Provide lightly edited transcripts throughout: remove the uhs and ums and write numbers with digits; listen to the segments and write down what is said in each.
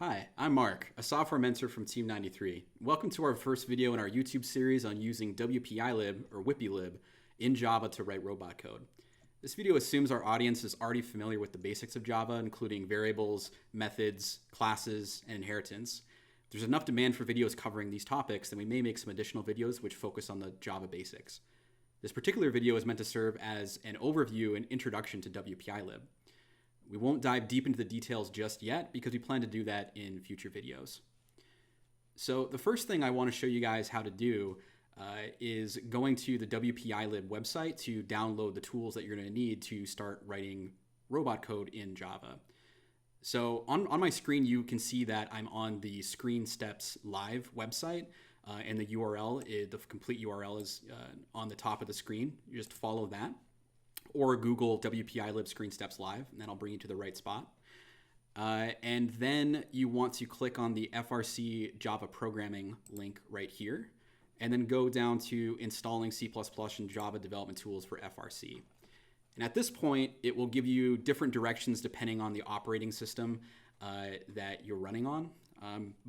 Hi, I'm Mark, a software mentor from Team 93. Welcome to our first video in our YouTube series on using WPIlib or WPIlib in Java to write robot code. This video assumes our audience is already familiar with the basics of Java, including variables, methods, classes, and inheritance. If there's enough demand for videos covering these topics, then we may make some additional videos which focus on the Java basics. This particular video is meant to serve as an overview and introduction to WPIlib. We won't dive deep into the details just yet because we plan to do that in future videos. So the first thing I want to show you guys how to do is going to the WPIlib website to download the tools that you're going to need to start writing robot code in Java. So on my screen, you can see that I'm on the Screen Steps Live website, and the URL, the complete URL is on the top of the screen. You just follow that. Or Google WPIlib Screen Steps Live, and that'll bring you to the right spot. And then you want to click on the FRC Java Programming link right here, and then go down to Installing C++ and Java Development Tools for FRC. And at this point, it will give you different directions depending on the operating system that you're running on.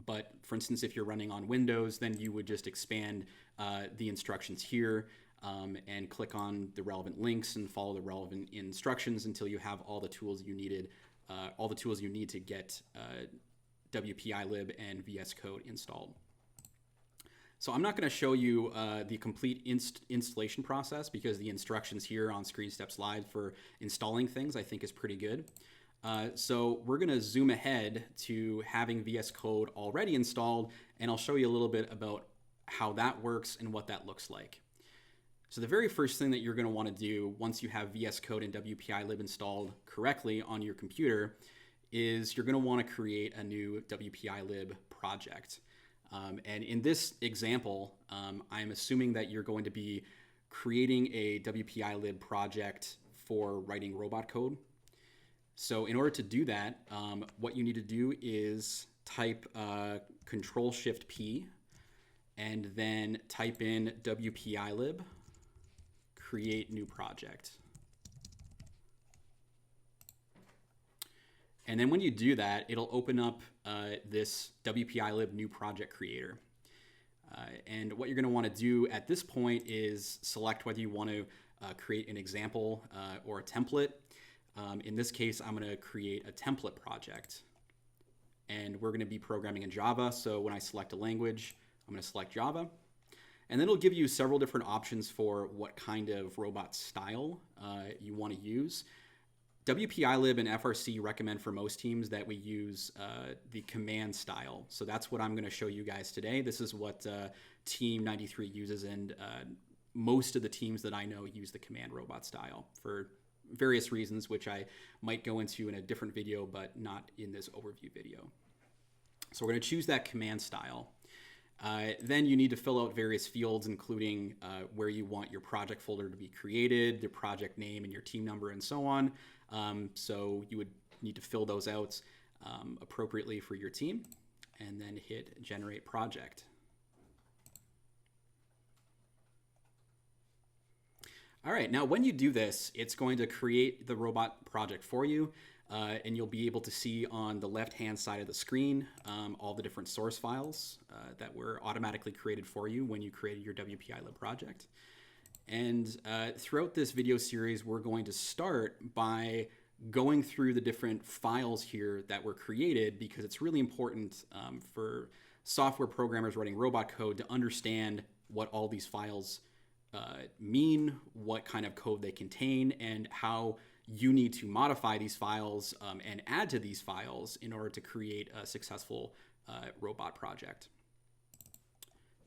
But for instance, if you're running on Windows, then you would just expand the instructions here and click on the relevant links and follow the relevant instructions until you have all the tools you needed, all the tools you need to get WPIlib and VS Code installed. So I'm not going to show you the complete installation process because the instructions here on Screen Steps Live for installing things I think is pretty good. So we're going to zoom ahead to having VS Code already installed, and I'll show you a little bit about how that works and what that looks like. So the very first thing that you're going to want to do once you have VS Code and WPIlib installed correctly on your computer is you're going to want to create a new WPIlib project. And in this example, I'm assuming that you're going to be creating a WPIlib project for writing robot code. So in order to do that, what you need to do is type Control-Shift-P and then type in WPIlib, create new project. And then when you do that, it'll open up this WPIlib new project creator. And what you're going to want to do at this point is select whether you want to create an example or a template. In this case, I'm going to create a template project. And we're going to be programming in Java. So when I select a language, I'm going to select Java. And then it'll give you several different options for what kind of robot style you want to use. WPIlib and FRC recommend for most teams that we use the command style. So that's what I'm going to show you guys today. This is what Team 93 uses, and most of the teams that I know use the command robot style for various reasons, which I might go into in a different video, but not in this overview video. So we're going to choose that command style. Then you need to fill out various fields, including where you want your project folder to be created, the project name and your team number, and so on. So you would need to fill those out appropriately for your team, and then hit Generate Project. All right, now when you do this, it's going to create the robot project for you. And you'll be able to see on the left-hand side of the screen all the different source files that were automatically created for you when you created your WPIlib project. And throughout this video series, we're going to start by going through the different files here that were created because it's really important for software programmers writing robot code to understand what all these files mean, what kind of code they contain, and how you need to modify these files and add to these files in order to create a successful robot project.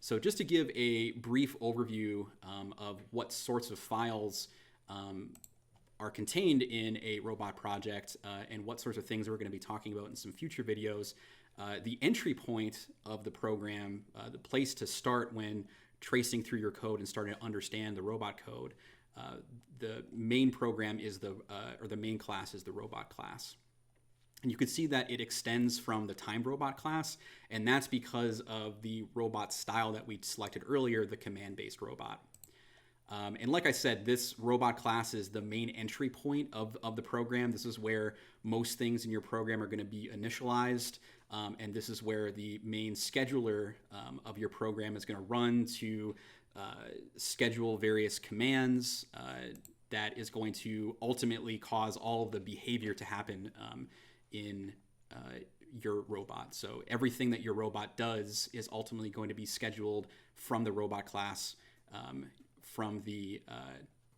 So just to give a brief overview of what sorts of files are contained in a robot project and what sorts of things we're going to be talking about in some future videos, the entry point of the program, the place to start when tracing through your code and starting to understand the robot code, the main program is or the main class is the robot class. And you can see that it extends from the timed robot class, and that's because of the robot style that we selected earlier, the command-based robot. And like I said, this robot class is the main entry point of the program. This is where most things in your program are going to be initialized. and this is where the main scheduler of your program is going to run to schedule various commands that is going to ultimately cause all of the behavior to happen in your robot. So everything that your robot does is ultimately going to be scheduled from the robot class from the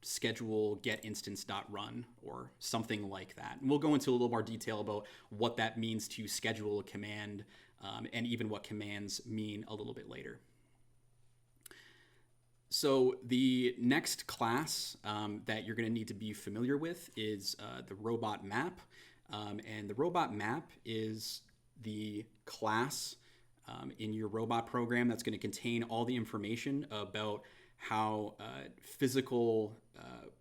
schedule get instance.run or something like that. And we'll go into a little more detail about what that means to schedule a command and even what commands mean a little bit later. So the next class that you're going to need to be familiar with is the robot map. And the robot map is the class in your robot program that's going to contain all the information about how physical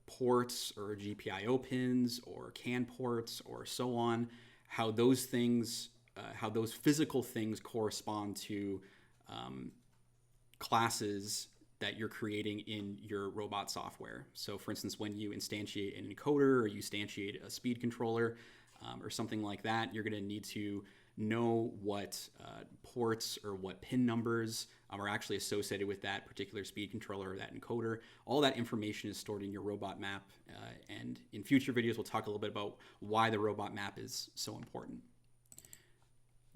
ports or GPIO pins or CAN ports or so on, how those things, how those physical things correspond to classes that you're creating in your robot software. So for instance, when you instantiate an encoder or you instantiate a speed controller or something like that, you're going to need to know what ports or what pin numbers are actually associated with that particular speed controller or that encoder. All that information is stored in your robot map. And in future videos, we'll talk a little bit about why the robot map is so important.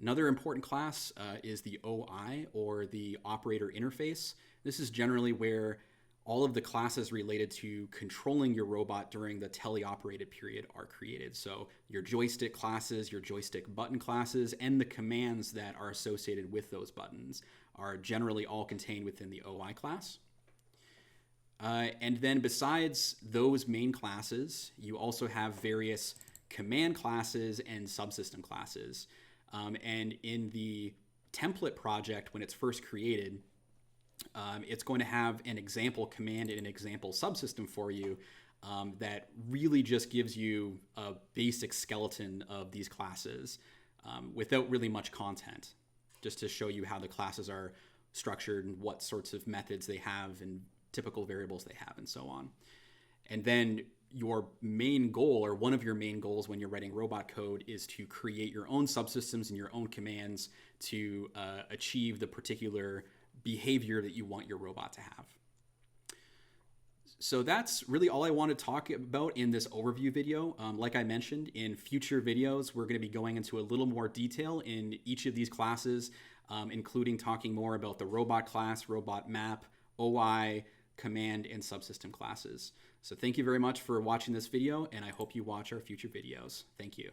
Another important class is the OI, or the operator interface. This is generally where all of the classes related to controlling your robot during the teleoperated period are created. So your joystick classes, your joystick button classes, and the commands that are associated with those buttons are generally all contained within the OI class. And then besides those main classes, you also have various command classes and subsystem classes. And in the template project, when it's first created, it's going to have an example command and an example subsystem for you that really just gives you a basic skeleton of these classes without really much content, just to show you how the classes are structured and what sorts of methods they have and typical variables they have and so on. And then your main goal, or one of your main goals when you're writing robot code, is to create your own subsystems and your own commands to achieve the particular behavior that you want your robot to have. So that's really all I want to talk about in this overview video. Like I mentioned, in future videos, we're going to be going into a little more detail in each of these classes, including talking more about the robot class, robot map, OI, command, and subsystem classes. So thank you very much for watching this video, and I hope you watch our future videos. Thank you.